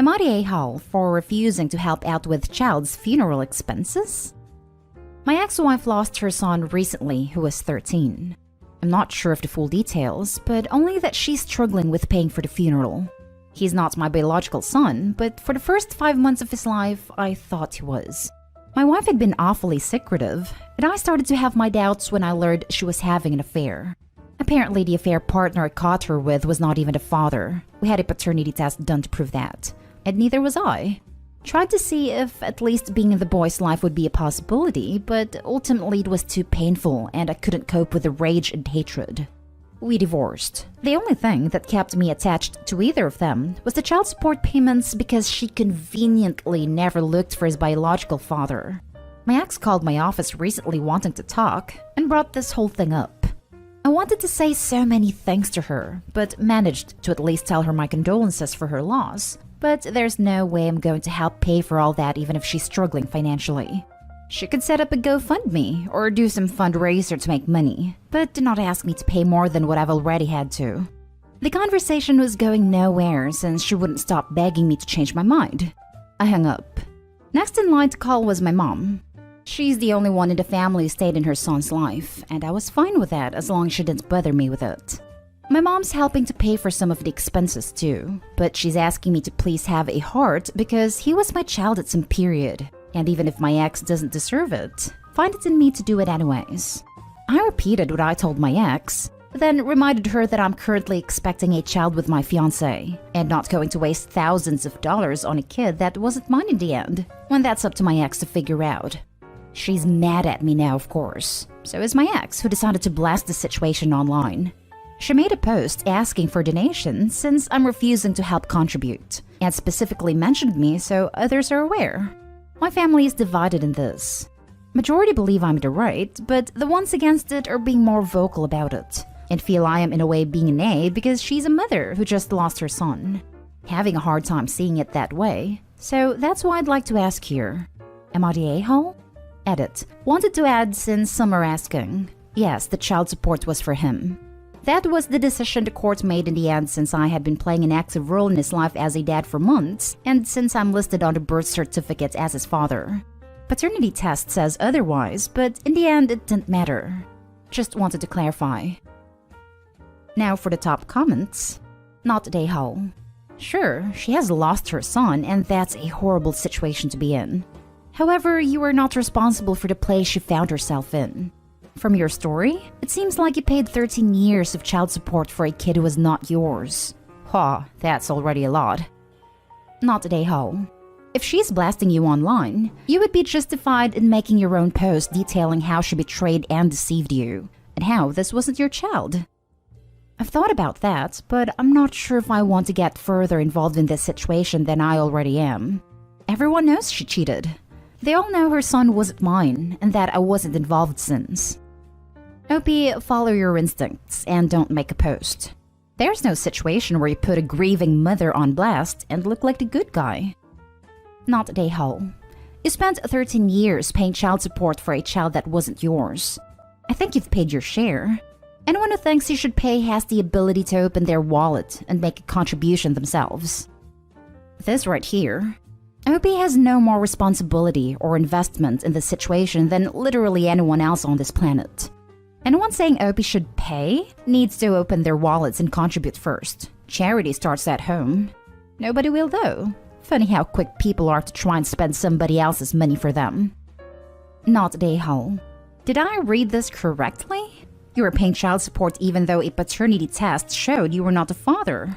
Am I the a-hole for refusing to help out with child's funeral expenses? My ex-wife lost her son recently, who was 13. I'm not sure of the full details, but only that she's struggling with paying for the funeral. He's not my biological son, but for the first 5 months of his life, I thought he was. My wife had been awfully secretive, and I started to have my doubts when I learned she was having an affair. Apparently, the affair partner I caught her with was not even the father. We had a paternity test done to prove that, and neither was I. Tried to see if at least being in the boy's life would be a possibility, but ultimately it was too painful and I couldn't cope with the rage and hatred. We divorced. The only thing that kept me attached to either of them was the child support payments because she conveniently never looked for his biological father. My ex called my office recently wanting to talk and brought this whole thing up. I wanted to say so many things to her, but managed to at least tell her my condolences for her loss. But there's no way I'm going to help pay for all that even if she's struggling financially. She could set up a GoFundMe or do some fundraiser to make money, but do not ask me to pay more than what I've already had to. The conversation was going nowhere since she wouldn't stop begging me to change my mind. I hung up. Next in line to call was my mom. She's the only one in the family who stayed in her son's life, and I was fine with that as long as she didn't bother me with it. My mom's helping to pay for some of the expenses too, but she's asking me to please have a heart because he was my child at some period. And even if my ex doesn't deserve it, find it in me to do it anyways. I repeated what I told my ex, then reminded her that I'm currently expecting a child with my fiancé, and not going to waste thousands of dollars on a kid that wasn't mine in the end, when that's up to my ex to figure out. She's mad at me now, of course. So is my ex, who decided to blast the situation online. She made a post asking for donations since I'm refusing to help contribute, and specifically mentioned me so others are aware. My family is divided in this. Majority believe I'm in the right, but the ones against it are being more vocal about it, and feel I am in a way being an A because she's a mother who just lost her son. Having a hard time seeing it that way, so that's why I'd like to ask here. Am I the a-hole? Edit. Wanted to add since some are asking. Yes, the child support was for him. That was the decision the court made in the end since I had been playing an active role in his life as a dad for months, and since I'm listed on the birth certificate as his father. Paternity test says otherwise, but in the end it didn't matter. Just wanted to clarify. Now for the top comments. Not the a-hole. Sure, she has lost her son, and that's a horrible situation to be in. However, you are not responsible for the place she found herself in. From your story, it seems like you paid 13 years of child support for a kid who was not yours. That's already a lot. Not the a-hole. If she's blasting you online, you would be justified in making your own post detailing how she betrayed and deceived you, and how this wasn't your child. I've thought about that, but I'm not sure if I want to get further involved in this situation than I already am. Everyone knows she cheated. They all know her son wasn't mine, and that I wasn't involved since. OP, follow your instincts and don't make a post. There's no situation where you put a grieving mother on blast and look like the good guy. Not the a-hole. You spent 13 years paying child support for a child that wasn't yours. I think you've paid your share. Anyone who thinks you should pay has the ability to open their wallet and make a contribution themselves. This right here. OP has no more responsibility or investment in this situation than literally anyone else on this planet. Anyone saying OP should pay needs to open their wallets and contribute first. Charity starts at home. Nobody will though. Funny how quick people are to try and spend somebody else's money for them. Not the a-hole. Did I read this correctly? You were paying child support even though a paternity test showed you were not the father.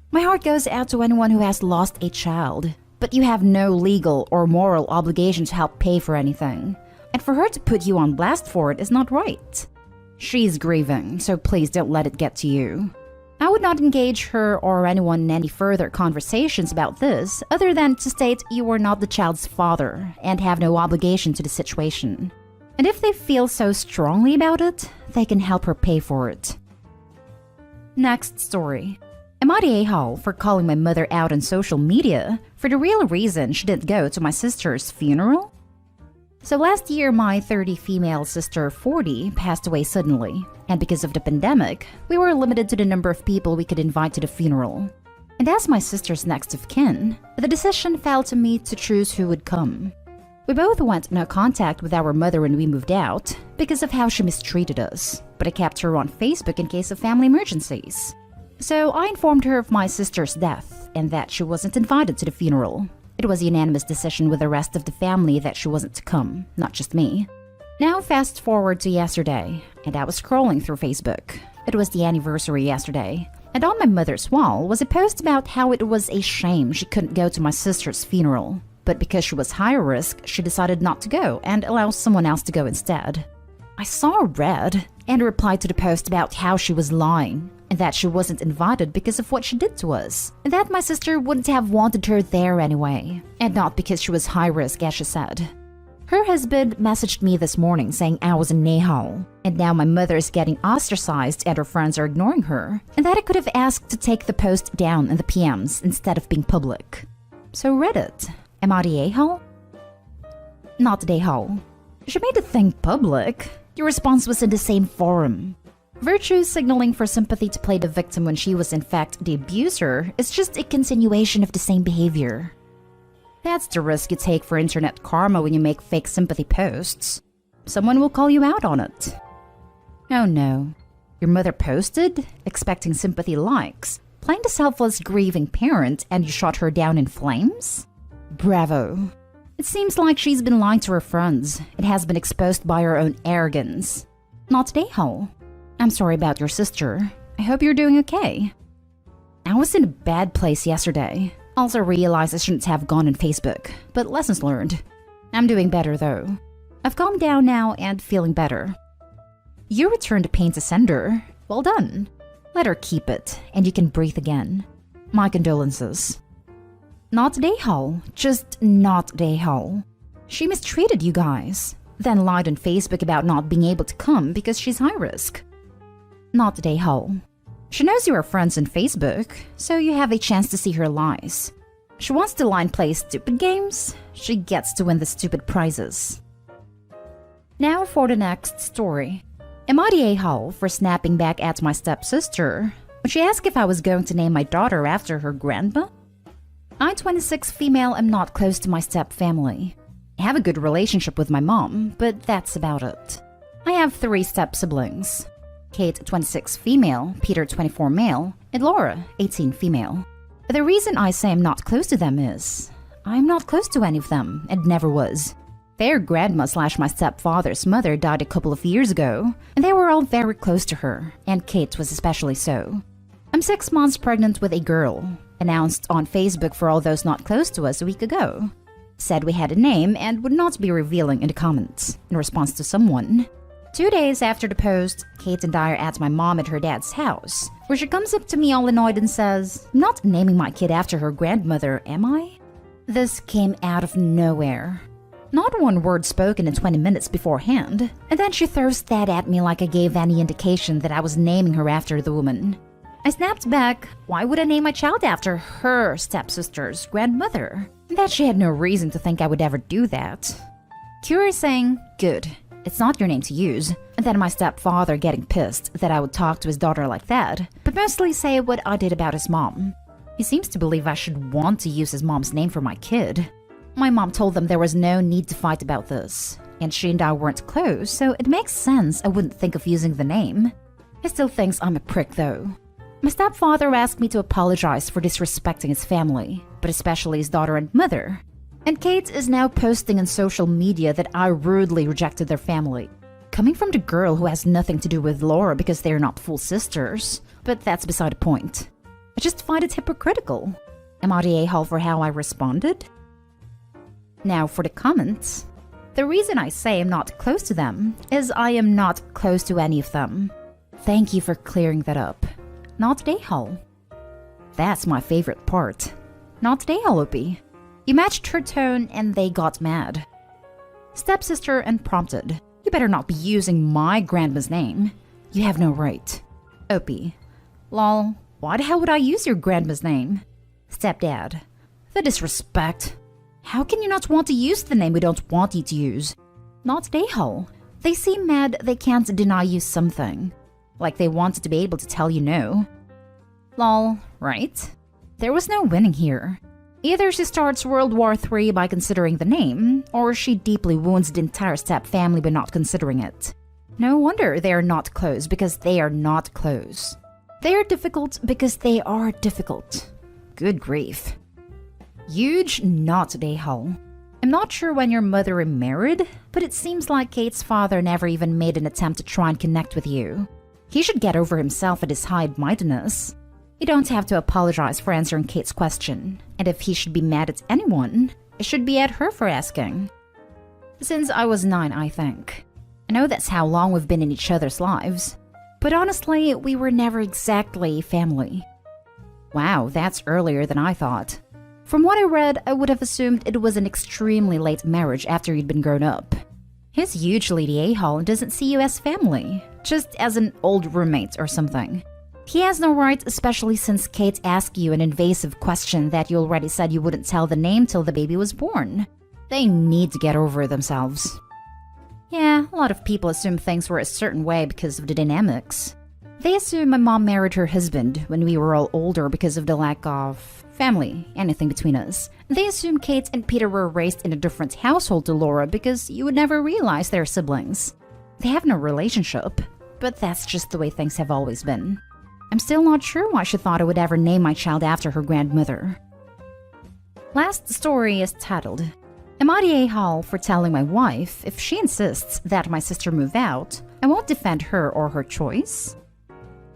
My heart goes out to anyone who has lost a child, but you have no legal or moral obligation to help pay for anything. And for her to put you on blast for it is not right. She's grieving, so please don't let it get to you. I would not engage her or anyone in any further conversations about this other than to state you are not the child's father and have no obligation to the situation. And if they feel so strongly about it, they can help her pay for it. Next story. Am I the a-hole for calling my mother out on social media for the real reason she didn't go to my sister's funeral? So last year, my 30 female sister 40 passed away suddenly, and because of the pandemic, we were limited to the number of people we could invite to the funeral. And as my sister's next of kin, the decision fell to me to choose who would come. We both went no contact with our mother when we moved out because of how she mistreated us, but I kept her on Facebook in case of family emergencies. So I informed her of my sister's death and that she wasn't invited to the funeral. It was a unanimous decision with the rest of the family that she wasn't to come, not just me. Now fast forward to yesterday, and I was scrolling through Facebook. It was the anniversary yesterday, and on my mother's wall was a post about how it was a shame she couldn't go to my sister's funeral. But because she was high risk, she decided not to go and allow someone else to go instead. I saw red and replied to the post about how she was lying and that she wasn't invited because of what she did to us, and that my sister wouldn't have wanted her there anyway, and not because she was high risk as she said. Her husband messaged me this morning saying I was a nahal, and now my mother is getting ostracized and her friends are ignoring her, and that I could have asked to take the post down in the PMs instead of being public. So Reddit, am I the a-hole? Not the a-hole. She made the thing public. Your response was in the same forum. Virtue signaling for sympathy to play the victim when she was in fact the abuser is just a continuation of the same behavior. That's the risk you take for internet karma when you make fake sympathy posts. Someone will call you out on it. Oh no. Your mother posted, expecting sympathy likes, playing the selfless grieving parent, and you shot her down in flames? Bravo. It seems like she's been lying to her friends. It has been exposed by her own arrogance. Not the a-hole. I'm sorry about your sister. I hope you're doing okay. I was in a bad place yesterday. Also realized I shouldn't have gone on Facebook, but lessons learned. I'm doing better though. I've calmed down now and feeling better. You returned the pain to sender. Well done. Let her keep it, and you can breathe again. My condolences. Not the a-hole, just not the a-hole. She mistreated you guys, then lied on Facebook about not being able to come because she's high risk. Not the a-hole. She knows you are friends on Facebook, so you have a chance to see her lies. She wants to lie and play stupid games. She gets to win the stupid prizes. Now for the next story. Am I the a-hole for snapping back at my stepsister when she asked if I was going to name my daughter after her grandma? I'm 26 female, am not close to my step family. I have a good relationship with my mom, but that's about it. I have 3 step siblings. Kate, 26 female, Peter, 24 male, and Laura, 18 female. The reason I say I'm not close to them is I'm not close to any of them and never was. Their grandma / my stepfather's mother died a couple of years ago, and they were all very close to her, and Kate was especially so. I'm 6 months pregnant with a girl, announced on Facebook for all those not close to us a week ago. Said we had a name and would not be revealing in the comments in response to someone. 2 days after the post, Kate and I are at my mom at her dad's house, where she comes up to me all annoyed and says, "I'm not naming my kid after her grandmother, am I?" This came out of nowhere. Not one word spoken in 20 minutes beforehand, and then she throws that at me like I gave any indication that I was naming her after the woman. I snapped back, why would I name my child after her stepsister's grandmother? That she had no reason to think I would ever do that. Curious saying, good. It's not your name to use, and then my stepfather getting pissed that I would talk to his daughter like that, but mostly say what I did about his mom. He seems to believe I should want to use his mom's name for my kid. My mom told them there was no need to fight about this, and she and I weren't close, so it makes sense I wouldn't think of using the name. He still thinks I'm a prick though. My stepfather asked me to apologize for disrespecting his family, but especially his daughter and mother. And Kate is now posting on social media that I rudely rejected their family. Coming from the girl who has nothing to do with Laura because they're not full sisters. But that's beside the point. I just find it hypocritical. Am I the a-hole for how I responded? Now for the comments. The reason I say I'm not close to them is I am not close to any of them. Thank you for clearing that up. Not the a-hole. That's my favorite part. Not the a-hole, Opie. You matched her tone and they got mad. Stepsister and prompted. You better not be using my grandma's name. You have no right. Opie. Lol, why the hell would I use your grandma's name? Stepdad. The disrespect. How can you not want to use the name we don't want you to use? Not the a-hole. They seem mad they can't deny you something. Like they wanted to be able to tell you no. Lol, right? There was no winning here. Either she starts World War III by considering the name, or she deeply wounds the entire Stepp family by not considering it. No wonder they are not close, because they are not close. They are difficult because they are difficult. Good grief. Huge not a-hole. I'm not sure when your mother remarried, but it seems like Kate's father never even made an attempt to try and connect with you. He should get over himself and his high-mindedness. You don't have to apologize for answering Kate's question, and if he should be mad at anyone, it should be at her for asking. Since I was 9, I think. I know that's how long we've been in each other's lives, but honestly, we were never exactly family. Wow, that's earlier than I thought. From what I read, I would have assumed it was an extremely late marriage after you'd been grown up. He's hugely the a-hole and doesn't see you as family, just as an old roommate or something. He has no right, especially since Kate asked you an invasive question that you already said you wouldn't tell the name till the baby was born. They need to get over themselves. Yeah, a lot of people assume things were a certain way because of the dynamics. They assume my mom married her husband when we were all older because of the lack of family, anything between us. They assume Kate and Peter were raised in a different household to Laura because you would never realize they're siblings. They have no relationship, but that's just the way things have always been. I'm still not sure why she thought I would ever name my child after her grandmother. Last story is titled, Am I the a-hole for telling my wife if she insists that my sister move out, I won't defend her or her choice?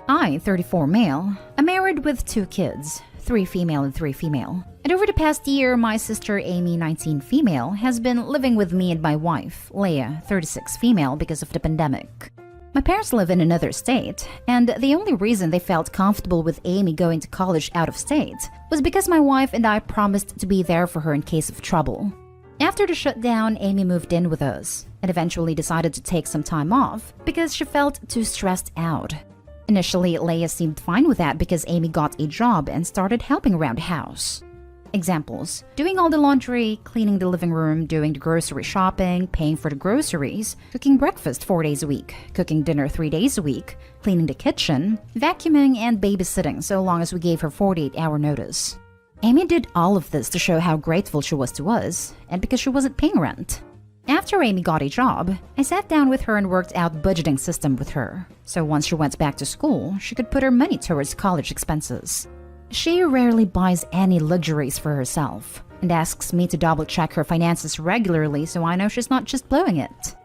I, 34 male, am married with 2 kids, 3 female and 3 female. And over the past year, my sister Amy, 19 female, has been living with me and my wife, Leah, 36 female, because of the pandemic. My parents live in another state, and the only reason they felt comfortable with Amy going to college out of state was because my wife and I promised to be there for her in case of trouble. After the shutdown, Amy moved in with us, and eventually decided to take some time off because she felt too stressed out. Initially, Leah seemed fine with that because Amy got a job and started helping around the house. Examples: doing all the laundry, cleaning the living room, doing the grocery shopping, paying for the groceries, cooking breakfast 4 days a week, cooking dinner 3 days a week, cleaning the kitchen, vacuuming, and babysitting so long as we gave her 48-hour notice. Amy did all of this to show how grateful she was to us, and because she wasn't paying rent. After Amy got a job, I sat down with her and worked out budgeting system with her, so once she went back to school, she could put her money towards college expenses. She rarely buys any luxuries for herself, and asks me to double-check her finances regularly so I know she's not just blowing it.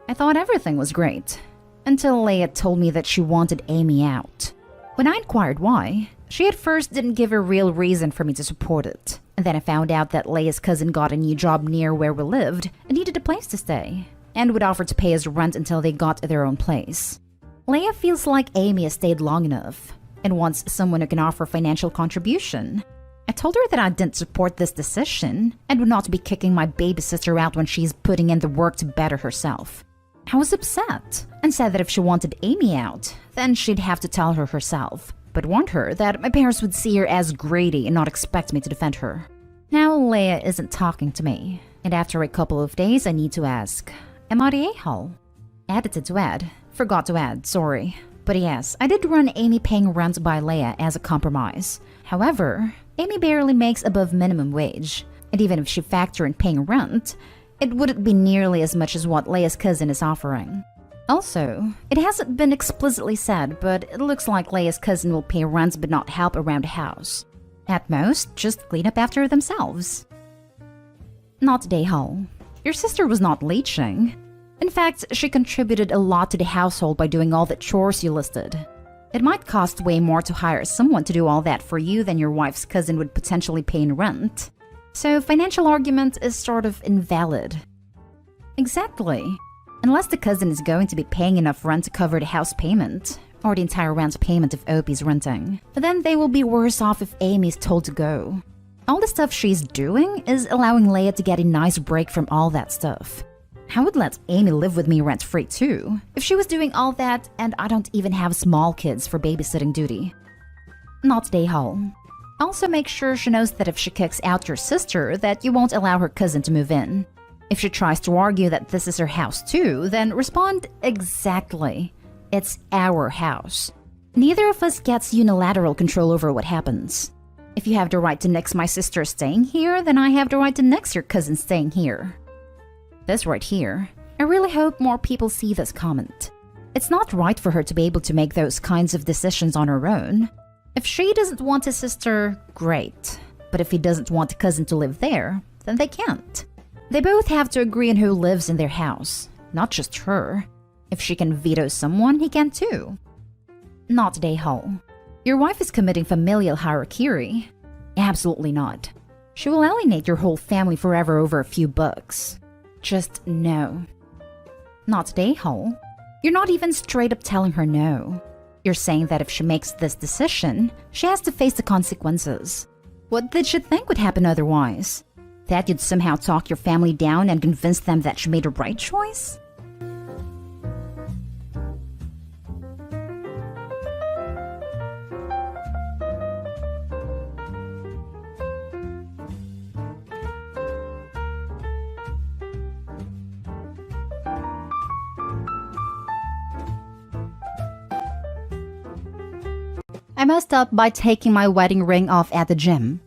I thought everything was great, until Leah told me that she wanted Amy out. When I inquired why, she at first didn't give a real reason for me to support it, and then I found out that Leah's cousin got a new job near where we lived and needed a place to stay, and would offer to pay us rent until they got their own place. Leah feels like Amy has stayed long enough, and wants someone who can offer financial contribution. I told her that I didn't support this decision and would not be kicking my baby sister out when she's putting in the work to better herself. I was upset and said that if she wanted Amy out, then she'd have to tell her herself, but warned her that my parents would see her as greedy and not expect me to defend her. Now Leah isn't talking to me, and after a couple of days I need to ask, am I the a-hole? Edited to add. Forgot to add, sorry. But yes, I did run Amy paying rent by Leah as a compromise. However, Amy barely makes above minimum wage, and even if she factored in paying rent, it wouldn't be nearly as much as what Leah's cousin is offering. Also, it hasn't been explicitly said, but it looks like Leah's cousin will pay rent but not help around the house. At most, just clean up after themselves. Not the a-hole. Your sister was not leeching. In fact, she contributed a lot to the household by doing all the chores you listed. It might cost way more to hire someone to do all that for you than your wife's cousin would potentially pay in rent. So financial argument is sort of invalid. Exactly. Unless the cousin is going to be paying enough rent to cover the house payment, or the entire rent payment if Opie's renting. But then they will be worse off if Amy's told to go. All the stuff she's doing is allowing Leah to get a nice break from all that stuff. I would let Amy live with me rent-free too, if she was doing all that and I don't even have small kids for babysitting duty. Not the a-hole. Also make sure she knows that if she kicks out your sister, that you won't allow her cousin to move in. If she tries to argue that this is her house too, then respond exactly. It's our house. Neither of us gets unilateral control over what happens. If you have the right to nix my sister staying here, then I have the right to nix your cousin staying here. This right here. I really hope more people see this comment. It's not right for her to be able to make those kinds of decisions on her own. If she doesn't want a sister, great. But if he doesn't want a cousin to live there, then they can't. They both have to agree on who lives in their house, not just her. If she can veto someone, he can too. Not Day-Hole. Your wife is committing familial harakiri. Absolutely not. She will alienate your whole family forever over a few bucks. Just no. Not Day-Hole. You're not even straight up telling her no. You're saying that if she makes this decision, she has to face the consequences. What did she think would happen otherwise? That you'd somehow talk your family down and convince them that she made the right choice? I messed up by taking my wedding ring off at the gym.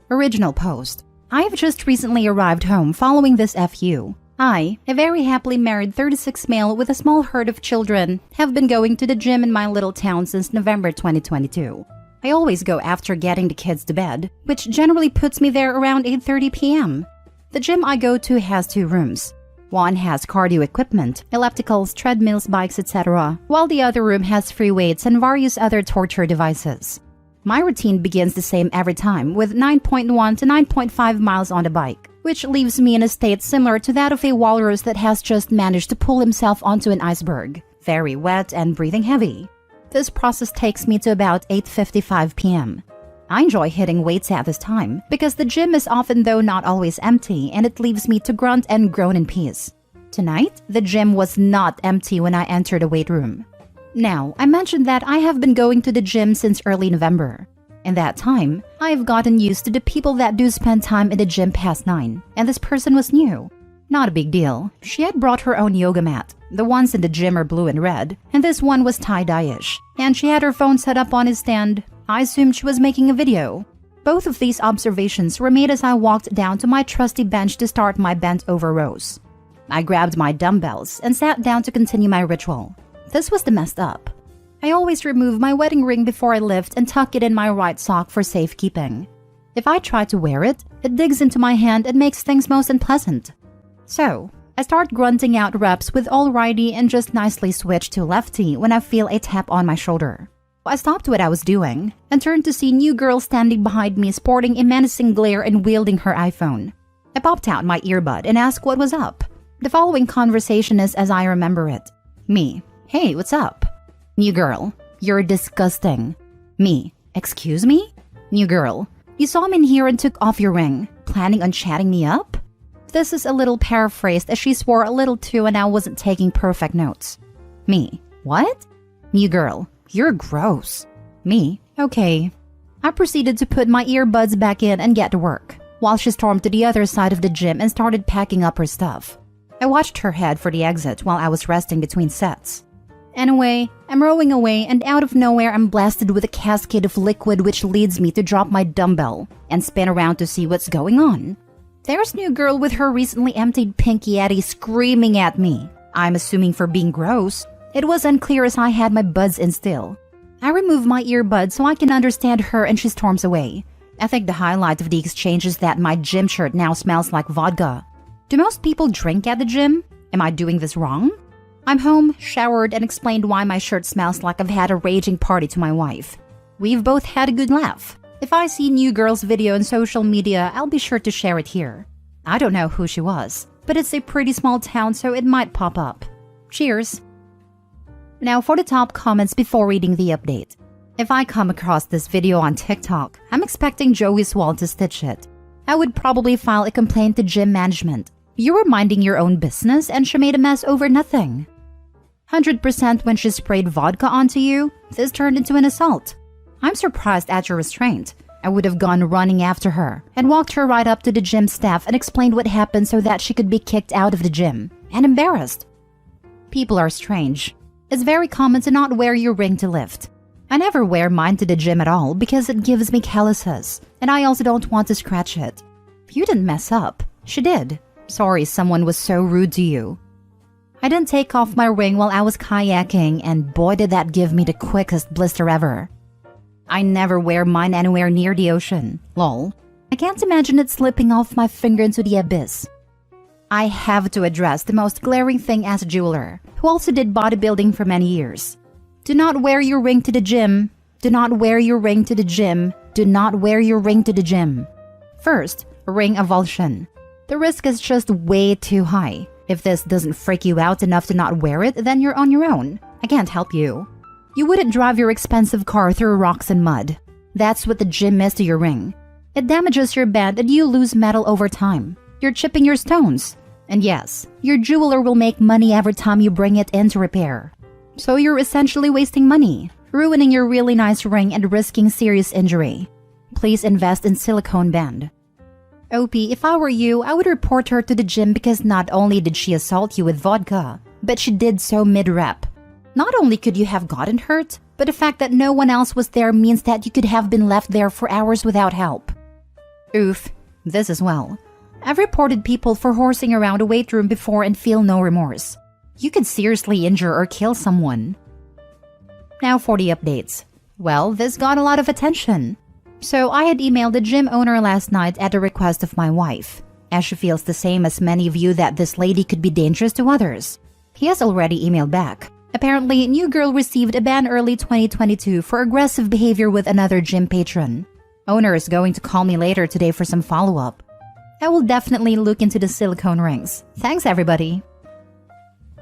Original post. I have just recently arrived home following this FU. I, a very happily married 36 male with a small herd of children, have been going to the gym in my little town since November 2022. I always go after getting the kids to bed, which generally puts me there around 8:30 p.m. The gym I go to has 2 rooms. One has cardio equipment, ellipticals, treadmills, bikes, etc., while the other room has free weights and various other torture devices. My routine begins the same every time, with 9.1 to 9.5 miles on the bike, which leaves me in a state similar to that of a walrus that has just managed to pull himself onto an iceberg, very wet and breathing heavy. This process takes me to about 8:55 p.m. I enjoy hitting weights at this time because the gym is often, though not always, empty, and it leaves me to grunt and groan in peace. Tonight, the gym was not empty when I entered the weight room. Now, I mentioned that I have been going to the gym since early November. In that time, I have gotten used to the people that do spend time in the gym past 9, and this person was new. Not a big deal. She had brought her own yoga mat. The ones in the gym are blue and red, and this one was tie-dye-ish, and she had her phone set up on his stand. I assumed she was making a video. Both of these observations were made as I walked down to my trusty bench to start my bent-over rows. I grabbed my dumbbells and sat down to continue my ritual. This was the messed up. I always remove my wedding ring before I lift and tuck it in my right sock for safekeeping. If I try to wear it, it digs into my hand and makes things most unpleasant. So, I start grunting out reps with all righty and just nicely switch to lefty when I feel a tap on my shoulder. I stopped what I was doing and turned to see new girl standing behind me sporting a menacing glare and wielding her iPhone. I popped out my earbud and asked what was up. The following conversation is as I remember it. Me: "Hey, what's up?" New girl: "You're disgusting." Me: "Excuse me?" New girl: "You saw me in here and took off your ring. Planning on chatting me up?" This is a little paraphrased as she swore a little too and I wasn't taking perfect notes. Me: "What?" New girl: "You're gross." Me: "Okay." I proceeded to put my earbuds back in and get to work, while she stormed to the other side of the gym and started packing up her stuff. I watched her head for the exit while I was resting between sets. Anyway, I'm rowing away and out of nowhere I'm blasted with a cascade of liquid which leads me to drop my dumbbell and spin around to see what's going on. There's new girl with her recently emptied pink Yeti screaming at me. I'm assuming for being gross. It was unclear as I had my buds in still. I remove my earbuds so I can understand her and she storms away. I think the highlight of the exchange is that my gym shirt now smells like vodka. Do most people drink at the gym? Am I doing this wrong? I'm home, showered, and explained why my shirt smells like I've had a raging party to my wife. We've both had a good laugh. If I see new girl's video on social media, I'll be sure to share it here. I don't know who she was, but it's a pretty small town so it might pop up. Cheers! Now for the top comments before reading the update. If I come across this video on TikTok, I'm expecting Joey Swall to stitch it. I would probably file a complaint to gym management. You were minding your own business and she made a mess over nothing. 100% when she sprayed vodka onto you, this turned into an assault. I'm surprised at your restraint. I would have gone running after her and walked her right up to the gym staff and explained what happened so that she could be kicked out of the gym and embarrassed. People are strange. It's very common to not wear your ring to lift. I never wear mine to the gym at all because it gives me calluses, and I also don't want to scratch it. You didn't mess up. She did. Sorry someone was so rude to you. I didn't take off my ring while I was kayaking, and boy did that give me the quickest blister ever. I never wear mine anywhere near the ocean. Lol. I can't imagine it slipping off my finger into the abyss. I have to address the most glaring thing as a jeweler, who also did bodybuilding for many years. Do not wear your ring to the gym. Do not wear your ring to the gym. Do not wear your ring to the gym. First, ring avulsion. The risk is just way too high. If this doesn't freak you out enough to not wear it, then you're on your own. I can't help you. You wouldn't drive your expensive car through rocks and mud. That's what the gym is to your ring. It damages your band and you lose metal over time. You're chipping your stones. And yes, your jeweler will make money every time you bring it in to repair. So you're essentially wasting money, ruining your really nice ring and risking serious injury. Please invest in silicone band. OP, if I were you, I would report her to the gym because not only did she assault you with vodka, but she did so mid-rep. Not only could you have gotten hurt, but the fact that no one else was there means that you could have been left there for hours without help. Oof, this as well. I've reported people for horsing around a weight room before and feel no remorse. You could seriously injure or kill someone. Now for the updates. Well, this got a lot of attention. So I had emailed the gym owner last night at the request of my wife, as she feels the same as many of you that this lady could be dangerous to others. He has already emailed back. Apparently, new girl received a ban early 2022 for aggressive behavior with another gym patron. Owner is going to call me later today for some follow-up. I will definitely look into the silicone rings. Thanks, everybody.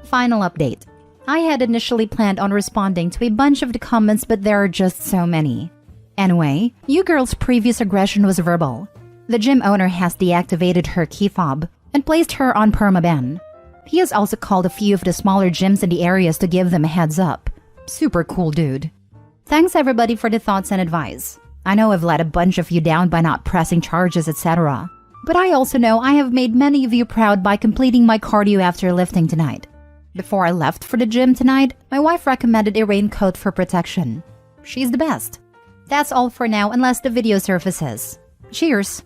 Final update. I had initially planned on responding to a bunch of the comments, but there are just so many. Anyway, you girl's previous aggression was verbal. The gym owner has deactivated her key fob and placed her on permaban. He has also called a few of the smaller gyms in the areas to give them a heads up. Super cool dude. Thanks everybody for the thoughts and advice. I know I've let a bunch of you down by not pressing charges, etc. But I also know I have made many of you proud by completing my cardio after lifting tonight. Before I left for the gym tonight, my wife recommended a raincoat for protection. She's the best. That's all for now unless the video surfaces. Cheers!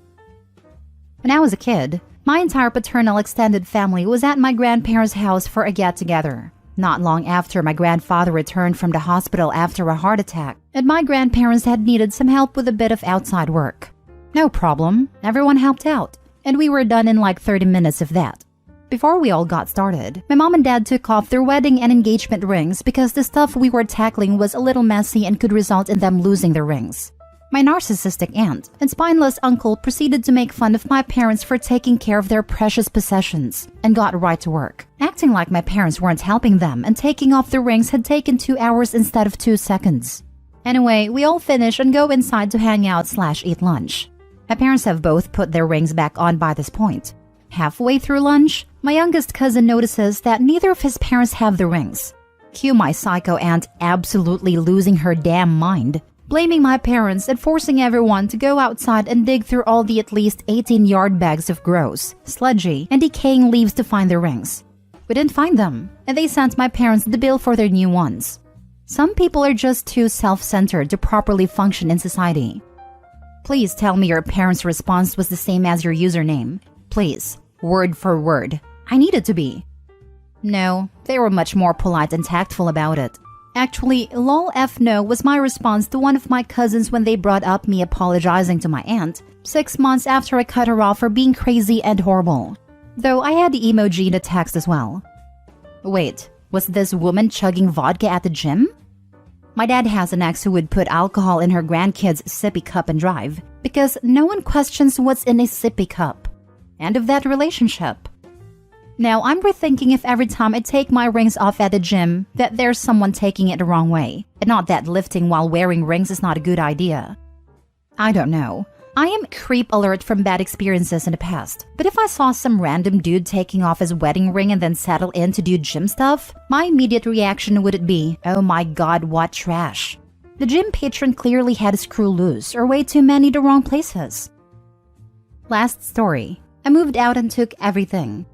When I was a kid, my entire paternal extended family was at my grandparents' house for a get-together. Not long after my grandfather returned from the hospital after a heart attack, and my grandparents had needed some help with a bit of outside work. No problem, everyone helped out, and we were done in like 30 minutes of that. Before we all got started, my mom and dad took off their wedding and engagement rings because the stuff we were tackling was a little messy and could result in them losing their rings. My narcissistic aunt and spineless uncle proceeded to make fun of my parents for taking care of their precious possessions and got right to work, acting like my parents weren't helping them and taking off the rings had taken 2 hours instead of 2 seconds. Anyway, we all finish and go inside to hang out/eat lunch. My parents have both put their rings back on by this point. Halfway through lunch, my youngest cousin notices that neither of his parents have the rings. Cue my psycho aunt absolutely losing her damn mind, blaming my parents and forcing everyone to go outside and dig through all the at least 18-yard bags of gross, sludgy, and decaying leaves to find the rings. We didn't find them, and they sent my parents the bill for their new ones. Some people are just too self-centered to properly function in society. Please tell me your parents' response was the same as your username. Please, word for word. I need it to be. No, they were much more polite and tactful about it. Actually, lol f no was my response to one of my cousins when they brought up me apologizing to my aunt 6 months after I cut her off for being crazy and horrible. Though I had the emoji in the text as well. Wait, was this woman chugging vodka at the gym? My dad has an ex who would put alcohol in her grandkids' sippy cup and drive because no one questions what's in a sippy cup. End of that relationship. Now, I'm rethinking if every time I take my rings off at the gym that there's someone taking it the wrong way, and not that lifting while wearing rings is not a good idea. I don't know. I am creep alert from bad experiences in the past, but if I saw some random dude taking off his wedding ring and then settle in to do gym stuff, my immediate reaction would be, oh my god, what trash. The gym patron clearly had a screw loose or way too many the wrong places. Last story. I moved out and took everything.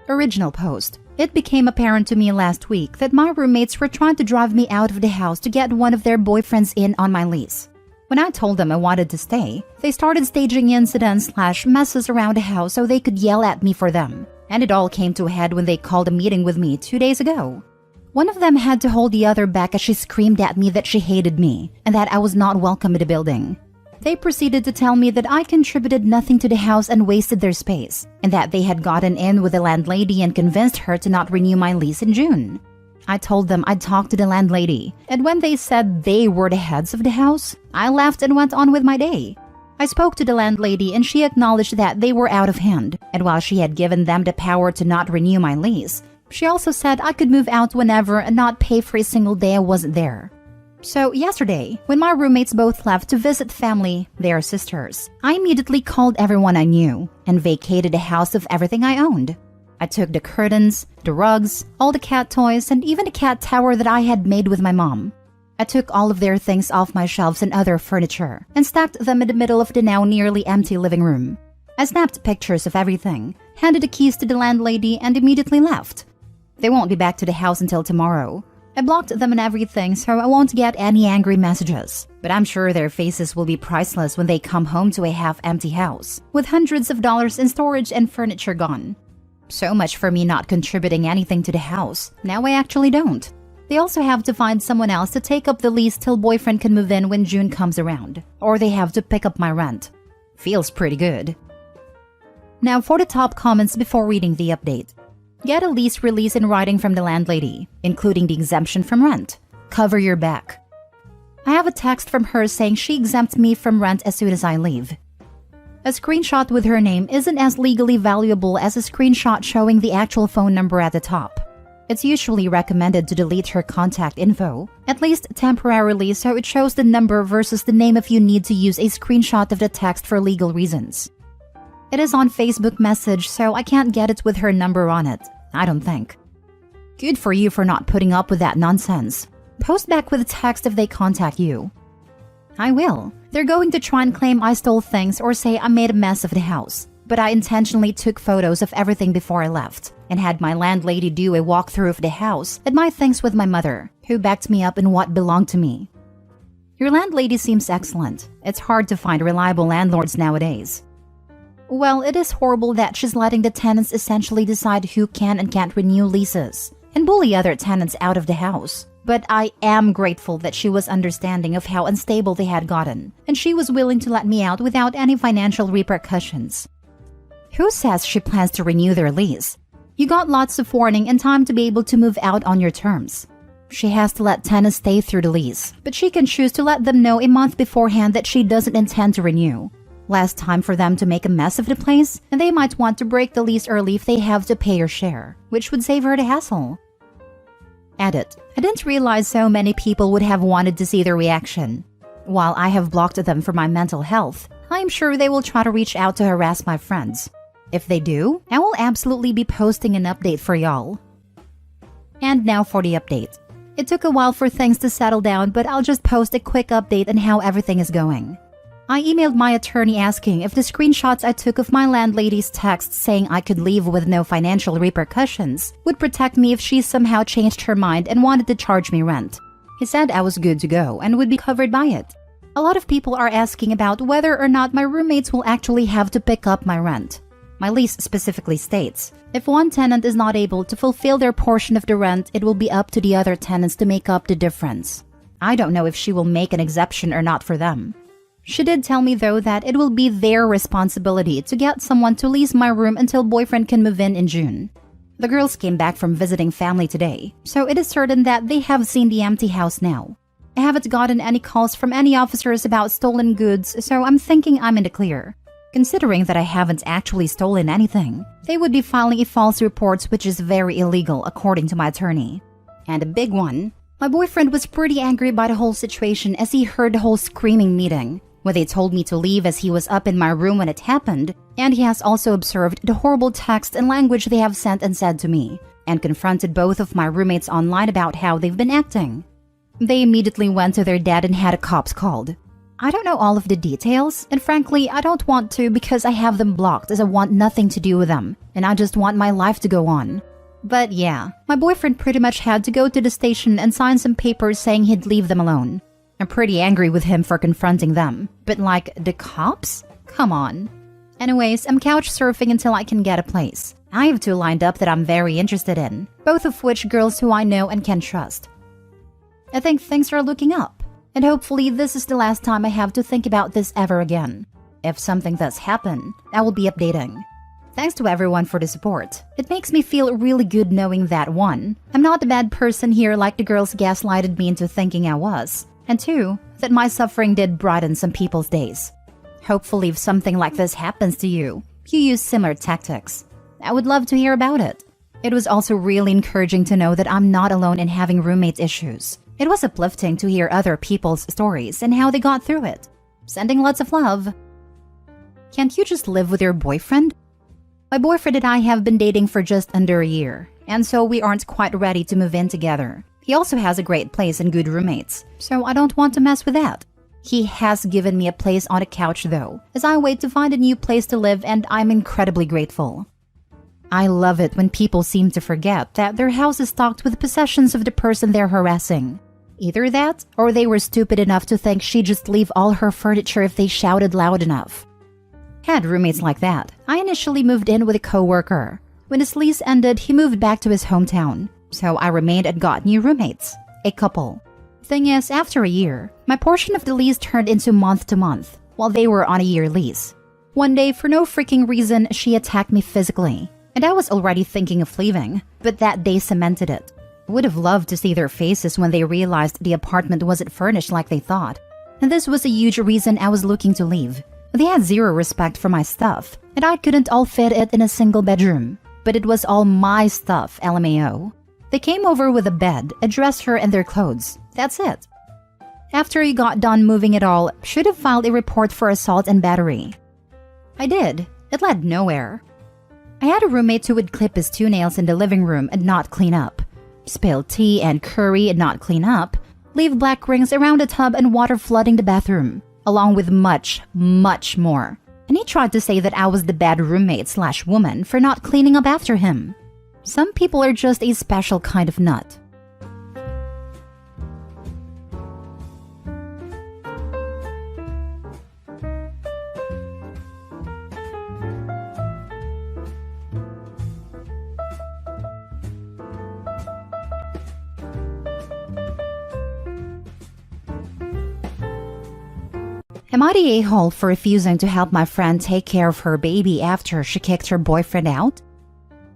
Original post. It became apparent to me last week that my roommates were trying to drive me out of the house to get one of their boyfriends in on my lease. When I told them I wanted to stay, they started staging incidents/messes around the house so they could yell at me for them. And it all came to a head when they called a meeting with me 2 days ago. One of them had to hold the other back as she screamed at me that she hated me and that I was not welcome in the building. They proceeded to tell me that I contributed nothing to the house and wasted their space, and that they had gotten in with the landlady and convinced her to not renew my lease in June. I told them I'd talk to the landlady, and when they said they were the heads of the house, I laughed and went on with my day. I spoke to the landlady and she acknowledged that they were out of hand, and while she had given them the power to not renew my lease, she also said I could move out whenever and not pay for a single day I wasn't there. So yesterday, when my roommates both left to visit family, they are sisters, I immediately called everyone I knew and vacated the house of everything I owned. I took the curtains, the rugs, all the cat toys, and even the cat tower that I had made with my mom. I took all of their things off my shelves and other furniture and stacked them in the middle of the now nearly empty living room. I snapped pictures of everything, handed the keys to the landlady, and immediately left. They won't be back to the house until tomorrow. I blocked them and everything so I won't get any angry messages, but I'm sure their faces will be priceless when they come home to a half-empty house, with hundreds of dollars in storage and furniture gone. So much for me not contributing anything to the house. Now I actually don't. They also have to find someone else to take up the lease till boyfriend can move in when June comes around, or they have to pick up my rent. Feels pretty good. Now for the top comments before reading the update. Get a lease release in writing from the landlady, including the exemption from rent. Cover your back. I have a text from her saying she exempts me from rent as soon as I leave. A screenshot with her name isn't as legally valuable as a screenshot showing the actual phone number at the top. It's usually recommended to delete her contact info, at least temporarily, so it shows the number versus the name if you need to use a screenshot of the text for legal reasons. It is on Facebook message, so I can't get it with her number on it. I don't think. Good for you for not putting up with that nonsense. Post back with a text if they contact you. I will. They're going to try and claim I stole things or say I made a mess of the house. But I intentionally took photos of everything before I left and had my landlady do a walkthrough of the house and my things with my mother, who backed me up in what belonged to me. Your landlady seems excellent. It's hard to find reliable landlords nowadays. Well, it is horrible that she's letting the tenants essentially decide who can and can't renew leases and bully other tenants out of the house. But I am grateful that she was understanding of how unstable they had gotten, and she was willing to let me out without any financial repercussions. Who says she plans to renew their lease? You got lots of warning and time to be able to move out on your terms. She has to let tenants stay through the lease, but she can choose to let them know a month beforehand that she doesn't intend to renew. Less time for them to make a mess of the place, and they might want to break the lease early if they have to pay her share, which would save her the hassle. Edit. I didn't realize so many people would have wanted to see their reaction. While I have blocked them for my mental health, I'm sure they will try to reach out to harass my friends. If they do, I will absolutely be posting an update for y'all. And now for the update. It took a while for things to settle down, but I'll just post a quick update on how everything is going. I emailed my attorney asking if the screenshots I took of my landlady's text saying I could leave with no financial repercussions would protect me if she somehow changed her mind and wanted to charge me rent. He said I was good to go and would be covered by it. A lot of people are asking about whether or not my roommates will actually have to pick up my rent. My lease specifically states, if one tenant is not able to fulfill their portion of the rent, it will be up to the other tenants to make up the difference. I don't know if she will make an exception or not for them. She did tell me though that it will be their responsibility to get someone to lease my room until boyfriend can move in June. The girls came back from visiting family today, so it is certain that they have seen the empty house now. I haven't gotten any calls from any officers about stolen goods, so I'm thinking I'm in the clear. Considering that I haven't actually stolen anything, they would be filing a false report, which is very illegal according to my attorney. And a big one, my boyfriend was pretty angry by the whole situation as he heard the whole screaming meeting, where they told me to leave as he was up in my room when it happened, and he has also observed the horrible text and language they have sent and said to me, and confronted both of my roommates online about how they've been acting. They immediately went to their dad and had a cops called. I don't know all of the details, and frankly, I don't want to because I have them blocked as I want nothing to do with them, and I just want my life to go on. But yeah, my boyfriend pretty much had to go to the station and sign some papers saying he'd leave them alone. I'm pretty angry with him for confronting them. But like, the cops? Come on. Anyways, I'm couch surfing until I can get a place. I have two lined up that I'm very interested in, both of which girls who I know and can trust. I think things are looking up, and hopefully this is the last time I have to think about this ever again. If something does happen, I will be updating. Thanks to everyone for the support. It makes me feel really good knowing that 1, I'm not a bad person here like the girls gaslighted me into thinking I was, and 2, that my suffering did brighten some people's days. Hopefully if something like this happens to you, you use similar tactics. I would love to hear about it. It was also really encouraging to know that I'm not alone in having roommate issues. It was uplifting to hear other people's stories and how they got through it. Sending lots of love. Can't you just live with your boyfriend? My boyfriend and I have been dating for just under a year, and so we aren't quite ready to move in together. He also has a great place and good roommates, so I don't want to mess with that. He has given me a place on a couch though, as I wait to find a new place to live, and I'm incredibly grateful. I love it when people seem to forget that their house is stocked with possessions of the person they're harassing. Either that, or they were stupid enough to think she'd just leave all her furniture if they shouted loud enough. Had roommates like that. I initially moved in with a coworker. When his lease ended, he moved back to his hometown. So I remained and got new roommates. A couple. Thing is, after a year, my portion of the lease turned into month to month, while they were on a year lease. One day, for no freaking reason, she attacked me physically. And I was already thinking of leaving, but that day cemented it. Would have loved to see their faces when they realized the apartment wasn't furnished like they thought. And this was a huge reason I was looking to leave. They had zero respect for my stuff, and I couldn't all fit it in a single bedroom. But it was all my stuff, LMAO. They came over with a bed, a dresser, and their clothes. That's it. After he got done moving it all, should have filed a report for assault and battery. I did. It led nowhere. I had a roommate who would clip his toenails in the living room and not clean up, spill tea and curry and not clean up, leave black rings around the tub and water flooding the bathroom, along with much, much more. And he tried to say that I was the bad roommate/woman for not cleaning up after him. Some people are just a special kind of nut. Am I the a-hole for refusing to help my friend take care of her baby after she kicked her boyfriend out?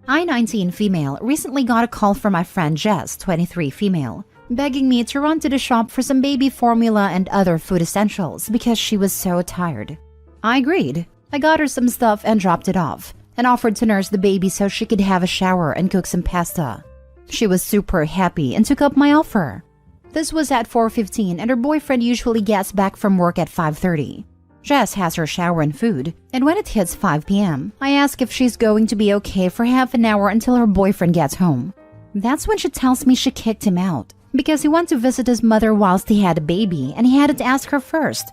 I, 19 female, recently got a call from my friend Jess, 23 female, begging me to run to the shop for some baby formula and other food essentials because she was so tired. I agreed. I got her some stuff and dropped it off, and offered to nurse the baby so she could have a shower and cook some pasta. She was super happy and took up my offer. This was at 4:15 and her boyfriend usually gets back from work at 5:30. Jess has her shower and food, and when it hits 5 p.m., I ask if she's going to be okay for half an hour until her boyfriend gets home. That's when she tells me she kicked him out because he went to visit his mother whilst he had a baby and he had to ask her first.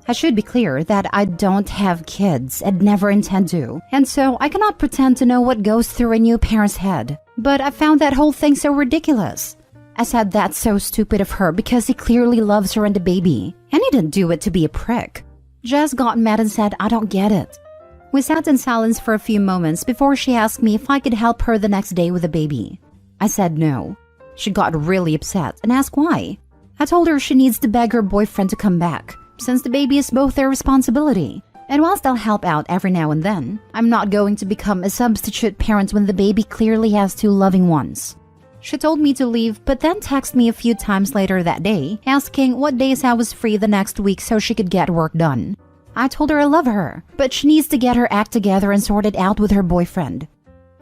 I should be clear that I don't have kids and never intend to, and so I cannot pretend to know what goes through a new parent's head. But I found that whole thing so ridiculous. I said that's so stupid of her because he clearly loves her and the baby, and he didn't do it to be a prick. Jess got mad and said I don't get it. We sat in silence for a few moments before she asked me if I could help her the next day with the baby. I said no. She got really upset and asked why. I told her she needs to beg her boyfriend to come back, since the baby is both their responsibility. And whilst I'll help out every now and then, I'm not going to become a substitute parent when the baby clearly has two loving ones. She told me to leave, but then texted me a few times later that day, asking what days I was free the next week so she could get work done. I told her I love her, but she needs to get her act together and sort it out with her boyfriend.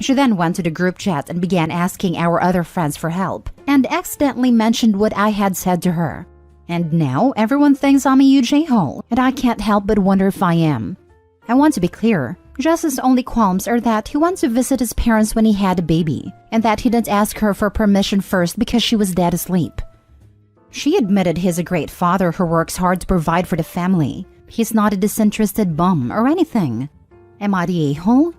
She then went to the group chat and began asking our other friends for help, and accidentally mentioned what I had said to her. And now everyone thinks I'm a huge a-hole, and I can't help but wonder if I am. I want to be clear. Jess's only qualms are that he went to visit his parents when he had a baby, and that he didn't ask her for permission first because she was dead asleep. She admitted he's a great father who works hard to provide for the family. He's not a disinterested bum or anything. Am I the a-hole?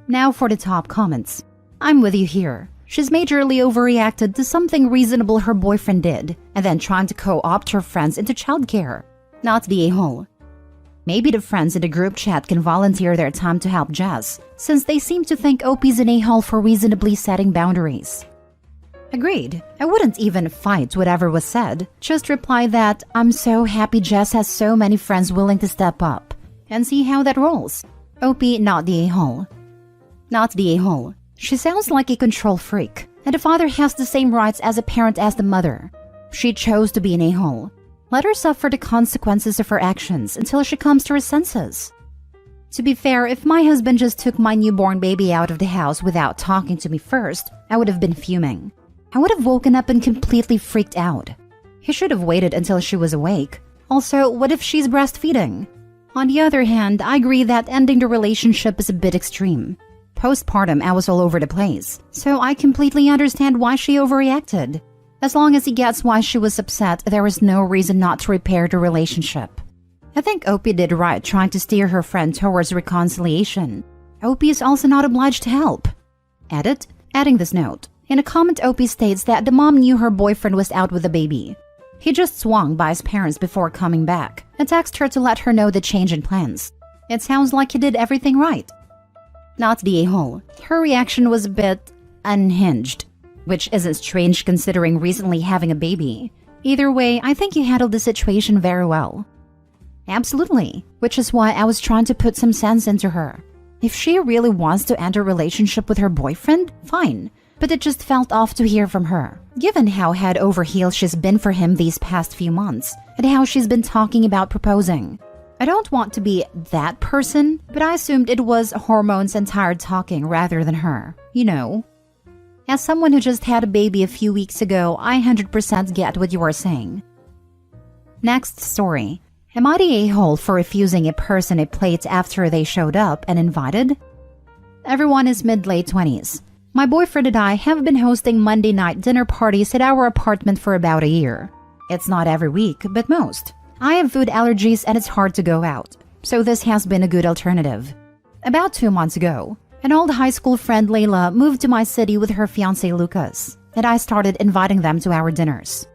Now for the top comments. I'm with you here. She's majorly overreacted to something reasonable her boyfriend did, and then trying to co-opt her friends into childcare. Not the a-hole. Maybe the friends in the group chat can volunteer their time to help Jess, since they seem to think Opie's an a-hole for reasonably setting boundaries. Agreed. I wouldn't even fight whatever was said. Just reply that I'm so happy Jess has so many friends willing to step up, and see how that rolls. Opie, not the a-hole. Not the a-hole. She sounds like a control freak, and the father has the same rights as a parent as the mother. She chose to be an a-hole. Let her suffer the consequences of her actions until she comes to her senses. To be fair, if my husband just took my newborn baby out of the house without talking to me first, I would have been fuming. I would have woken up and completely freaked out. He should have waited until she was awake. Also, what if she's breastfeeding? On the other hand, I agree that ending the relationship is a bit extreme. Postpartum, I was all over the place, so I completely understand why she overreacted. As long as he gets why she was upset, there is no reason not to repair the relationship. I think Opie did right trying to steer her friend towards reconciliation. Opie is also not obliged to help. Edit, adding this note. In a comment, Opie states that the mom knew her boyfriend was out with the baby. He just swung by his parents before coming back and texted her to let her know the change in plans. It sounds like he did everything right. Not the a-hole. Her reaction was a bit unhinged, which isn't strange considering recently having a baby. Either way, I think you handled the situation very well. Absolutely, which is why I was trying to put some sense into her. If she really wants to end a relationship with her boyfriend, fine. But it just felt off to hear from her, given how head over heels she's been for him these past few months, and how she's been talking about proposing. I don't want to be that person, but I assumed it was hormones and tired talking rather than her, you know. As someone who just had a baby a few weeks ago, I 100% get what you are saying. Next story. Am I the a-hole for refusing a person a plate after they showed up and invited? Everyone is mid-late 20s. My boyfriend and I have been hosting Monday night dinner parties at our apartment for about a year. It's not every week, but most. I have food allergies and it's hard to go out, so this has been a good alternative. About 2 months ago, an old high school friend Layla moved to my city with her fiancé Lucas, and I started inviting them to our dinners.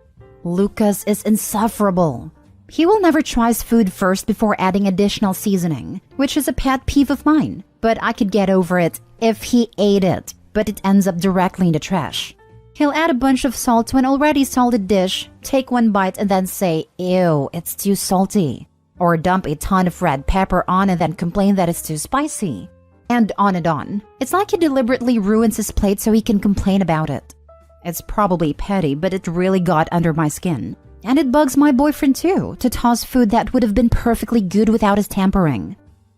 Lucas is insufferable. He will never try food first before adding additional seasoning, which is a pet peeve of mine, but I could get over it if he ate it. But it ends up directly in the trash. He'll add a bunch of salt to an already salted dish, take one bite and then say, "Ew, it's too salty." Or dump a ton of red pepper on and then complain that it's too spicy. And on and on. It's like he deliberately ruins his plate so he can complain about it. It's probably petty, but it really got under my skin. And it bugs my boyfriend too, to toss food that would have been perfectly good without his tampering.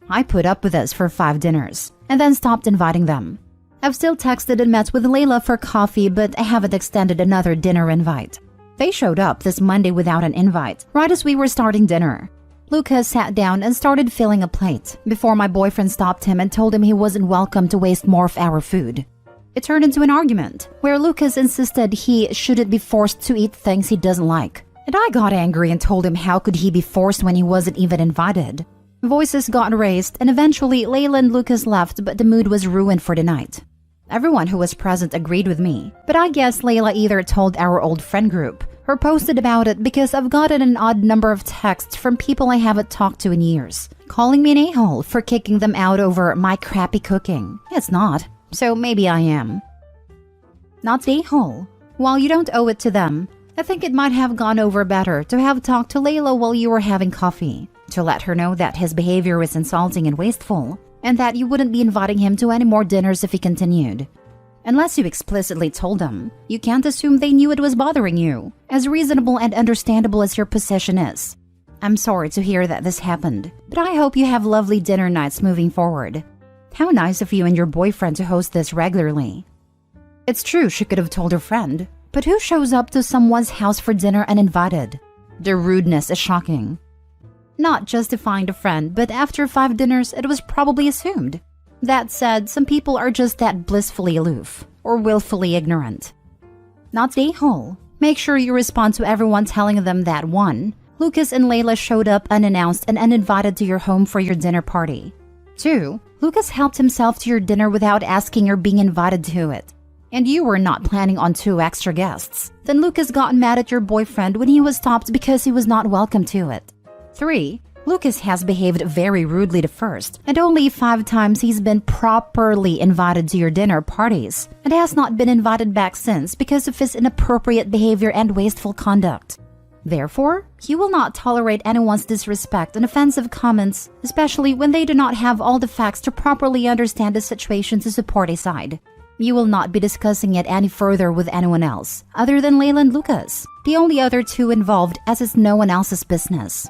I put up with this for 5 dinners, and then stopped inviting them. I've still texted and met with Layla for coffee, but I haven't extended another dinner invite. They showed up this Monday without an invite, right as we were starting dinner. Lucas sat down and started filling a plate, before my boyfriend stopped him and told him he wasn't welcome to waste more of our food. It turned into an argument, where Lucas insisted he shouldn't be forced to eat things he doesn't like. And I got angry and told him how could he be forced when he wasn't even invited. Voices got raised, and eventually Layla and Lucas left, but the mood was ruined for the night. Everyone who was present agreed with me, but I guess Layla either told our old friend group or posted about it because I've gotten an odd number of texts from people I haven't talked to in years, calling me an a-hole for kicking them out over my crappy cooking. It's not, so maybe I am. Not the a-hole. While you don't owe it to them, I think it might have gone over better to have talked to Layla while you were having coffee, to let her know that his behavior was insulting and wasteful, and that you wouldn't be inviting him to any more dinners if he continued. Unless you explicitly told them, you can't assume they knew it was bothering you, as reasonable and understandable as your position is. I'm sorry to hear that this happened, but I hope you have lovely dinner nights moving forward. How nice of you and your boyfriend to host this regularly. It's true she could have told her friend, but who shows up to someone's house for dinner uninvited? The rudeness is shocking. Not justifying the friend, but after 5 dinners, it was probably assumed. That said, some people are just that blissfully aloof, or willfully ignorant. Not the a-hole. Make sure you respond to everyone telling them that 1. Lucas and Layla showed up unannounced and uninvited to your home for your dinner party. 2. Lucas helped himself to your dinner without asking or being invited to it, and you were not planning on 2 extra guests. Then Lucas got mad at your boyfriend when he was stopped because he was not welcome to it. 3. Lucas has behaved very rudely to first, and only 5 times he's been properly invited to your dinner parties, and has not been invited back since because of his inappropriate behavior and wasteful conduct. Therefore, you will not tolerate anyone's disrespect and offensive comments, especially when they do not have all the facts to properly understand the situation to support a side. You will not be discussing it any further with anyone else, other than Layla and Lucas, the only other 2 involved, as it's no one else's business.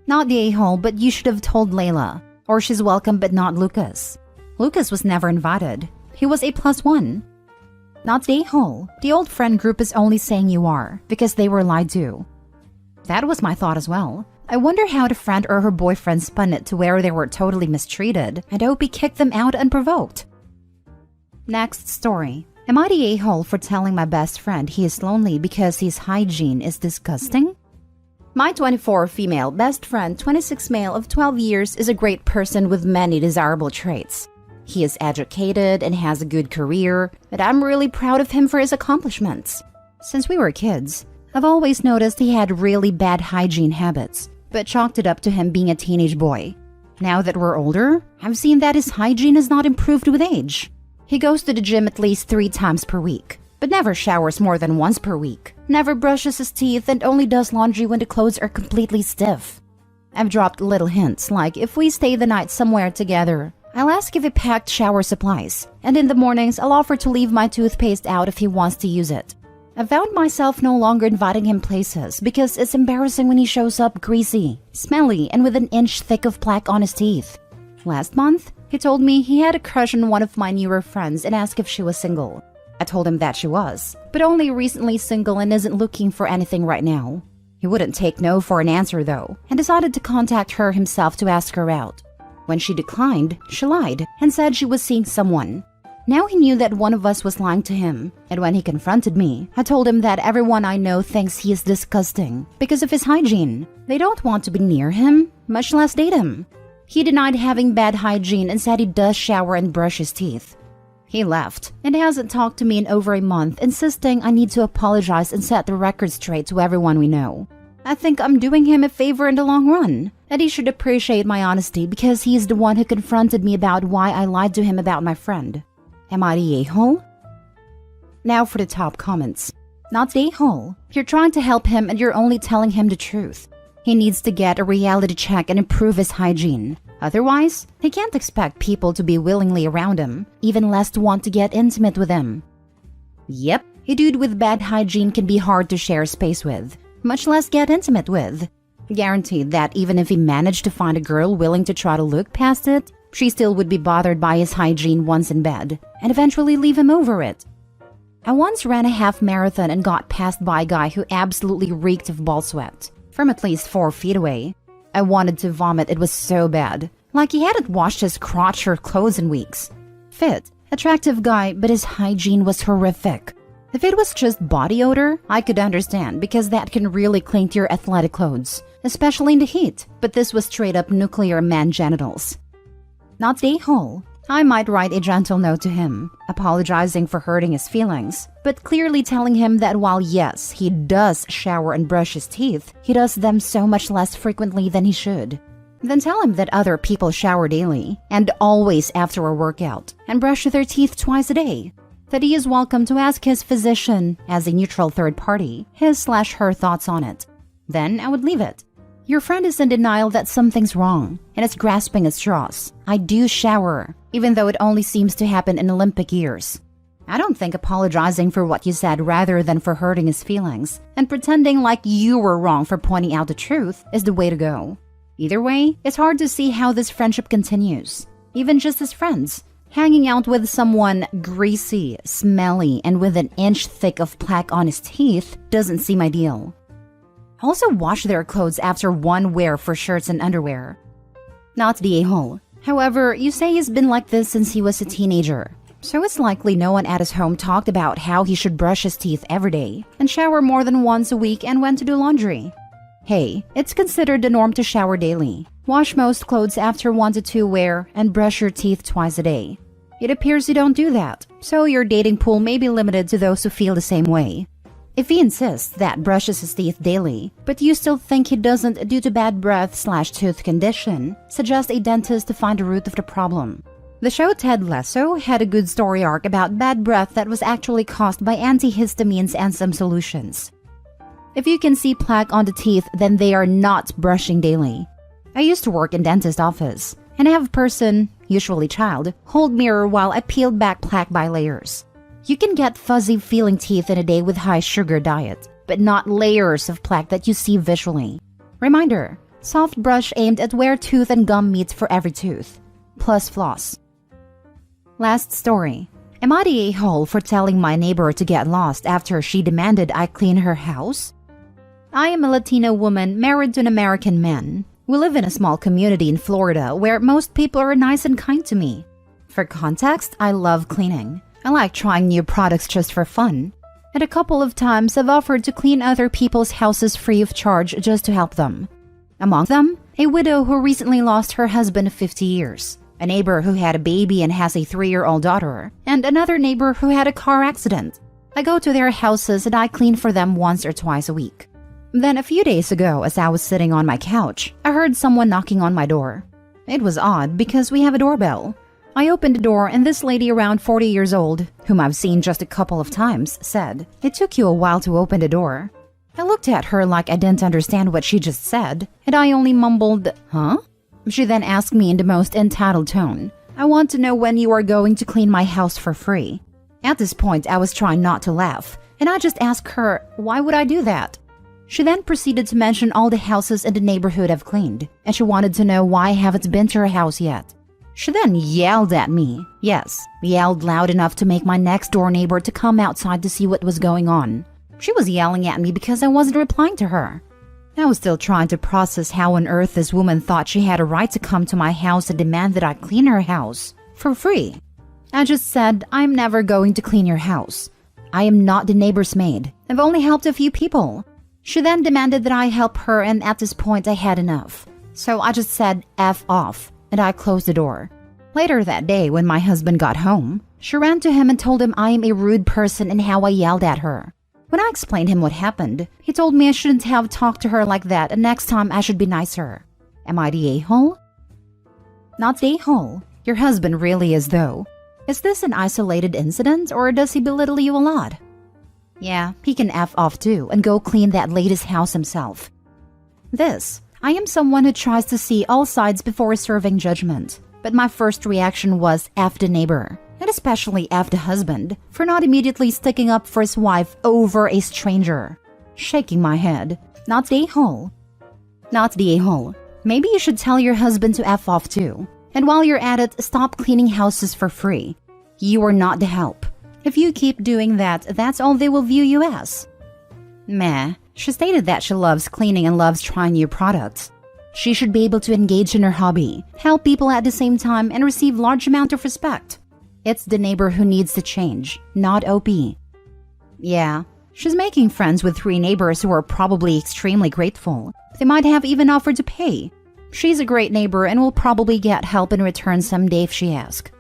Not the a-hole, but you should have told Layla, or she's welcome but not Lucas. Lucas was never invited. He was a +1. Not the a-hole. The old friend group is only saying you are, because they were lied to. That was my thought as well. I wonder how the friend or her boyfriend spun it to where they were totally mistreated, and Opie kicked them out unprovoked. Next story. Am I the a-hole for telling my best friend he is lonely because his hygiene is disgusting? My 24 female best friend, 26 male of 12 years, is a great person with many desirable traits. He is educated and has a good career, but I'm really proud of him for his accomplishments. Since we were kids, I've always noticed he had really bad hygiene habits, but chalked it up to him being a teenage boy. Now that we're older, I've seen that his hygiene has not improved with age. He goes to the gym at least 3 times per week, but never showers more than once per week, never brushes his teeth, and only does laundry when the clothes are completely stiff. I've dropped little hints like if we stay the night somewhere together, I'll ask if he packed shower supplies, and in the mornings I'll offer to leave my toothpaste out if he wants to use it. I found myself no longer inviting him places because it's embarrassing when he shows up greasy, smelly, and with an inch thick of plaque on his teeth. Last month, he told me he had a crush on one of my newer friends and asked if she was single. I told him that she was, but only recently single and isn't looking for anything right now. He wouldn't take no for an answer though, and decided to contact her himself to ask her out. When she declined, she lied and said she was seeing someone. Now he knew that one of us was lying to him, and when he confronted me, I told him that everyone I know thinks he is disgusting because of his hygiene. They don't want to be near him, much less date him. He denied having bad hygiene and said he does shower and brush his teeth. He left and hasn't talked to me in over a month, insisting I need to apologize and set the record straight to everyone we know. I think I'm doing him a favor in the long run, and he should appreciate my honesty because he's the one who confronted me about why I lied to him about my friend. Am I the a-hole? Now for the top comments. Not the a-hole. You're trying to help him and you're only telling him the truth. He needs to get a reality check and improve his hygiene. Otherwise, he can't expect people to be willingly around him, even less to want to get intimate with him. Yep, a dude with bad hygiene can be hard to share space with, much less get intimate with. Guaranteed that even if he managed to find a girl willing to try to look past it, she still would be bothered by his hygiene once in bed, and eventually leave him over it. I once ran a half marathon and got passed by a guy who absolutely reeked of ball sweat, from at least 4 feet away. I wanted to vomit, it was so bad. Like he hadn't washed his crotch or clothes in weeks. Fit, attractive guy, but his hygiene was horrific. If it was just body odor, I could understand because that can really cling to your athletic clothes, especially in the heat, but this was straight up nuclear man genitals. Not the a-hole. I might write a gentle note to him, apologizing for hurting his feelings, but clearly telling him that while yes, he does shower and brush his teeth, he does them so much less frequently than he should. Then tell him that other people shower daily, and always after a workout, and brush their teeth twice a day. That he is welcome to ask his physician, as a neutral third party, his/her thoughts on it. Then I would leave it. Your friend is in denial that something's wrong, and is grasping at straws. I do shower, even though it only seems to happen in Olympic years. I don't think apologizing for what you said rather than for hurting his feelings, and pretending like you were wrong for pointing out the truth, is the way to go. Either way, it's hard to see how this friendship continues, even just as friends. Hanging out with someone greasy, smelly, and with an inch thick of plaque on his teeth doesn't seem ideal. Also wash their clothes after one wear for shirts and underwear. Not the a-hole. However, you say he's been like this since he was a teenager, so it's likely no one at his home talked about how he should brush his teeth every day and shower more than once a week and when to do laundry. Hey, it's considered the norm to shower daily, wash most clothes after 1 to 2 wear, and brush your teeth twice a day. It appears you don't do that, so your dating pool may be limited to those who feel the same way. If he insists that brushes his teeth daily, but you still think he doesn't due to bad breath/tooth condition, suggest a dentist to find the root of the problem. The show Ted Lasso had a good story arc about bad breath that was actually caused by antihistamines and some solutions. If you can see plaque on the teeth, then they are not brushing daily. I used to work in dentist office, and I have a person, usually child, hold mirror while I peeled back plaque by layers. You can get fuzzy feeling teeth in a day with high sugar diet, but not layers of plaque that you see visually. Reminder, soft brush aimed at where tooth and gum meet for every tooth, plus floss. Last story. Am I the a-hole for telling my neighbor to get lost after she demanded I clean her house? I am a Latino woman married to an American man. We live in a small community in Florida where most people are nice and kind to me. For context, I love cleaning. I like trying new products just for fun. And a couple of times I've offered to clean other people's houses free of charge just to help them. Among them, a widow who recently lost her husband of 50 years, a neighbor who had a baby and has a 3-year-old daughter, and another neighbor who had a car accident. I go to their houses and I clean for them once or twice a week. Then a few days ago, as I was sitting on my couch, I heard someone knocking on my door. It was odd because we have a doorbell. I opened the door and this lady around 40 years old, whom I've seen just a couple of times, said, "It took you a while to open the door." I looked at her like I didn't understand what she just said, and I only mumbled, "Huh?" She then asked me in the most entitled tone, "I want to know when you are going to clean my house for free." At this point, I was trying not to laugh, and I just asked her, "Why would I do that?" She then proceeded to mention all the houses in the neighborhood I've cleaned, and she wanted to know why I haven't been to her house yet. She then yelled at me. Yes, yelled loud enough to make my next door neighbor to come outside to see what was going on. She was yelling at me because I wasn't replying to her. I was still trying to process how on earth this woman thought she had a right to come to my house and demand that I clean her house for free. I just said, "I'm never going to clean your house. I am not the neighbor's maid. I've only helped a few people." She then demanded that I help her, and at this point I had enough. So I just said F off, and I closed the door. Later that day, when my husband got home, she ran to him and told him I am a rude person and how I yelled at her. When I explained him what happened, he told me I shouldn't have talked to her like that and next time I should be nicer. Am I the a-hole? Not the a-hole. Your husband really is though. Is this an isolated incident or does he belittle you a lot? Yeah, he can F off too and go clean that lady's house himself. I am someone who tries to see all sides before serving judgment, but my first reaction was F the neighbor, and especially F the husband, for not immediately sticking up for his wife over a stranger. Shaking my head. Not the a-hole. Not the a-hole. Maybe you should tell your husband to F off too. And while you're at it, stop cleaning houses for free. You are not the help. If you keep doing that, that's all they will view you as. Meh. She stated that she loves cleaning and loves trying new products. She should be able to engage in her hobby, help people at the same time, and receive large amount of respect. It's the neighbor who needs to change, not OP. Yeah, she's making friends with 3 neighbors who are probably extremely grateful. They might have even offered to pay. She's a great neighbor and will probably get help in return someday if she asks.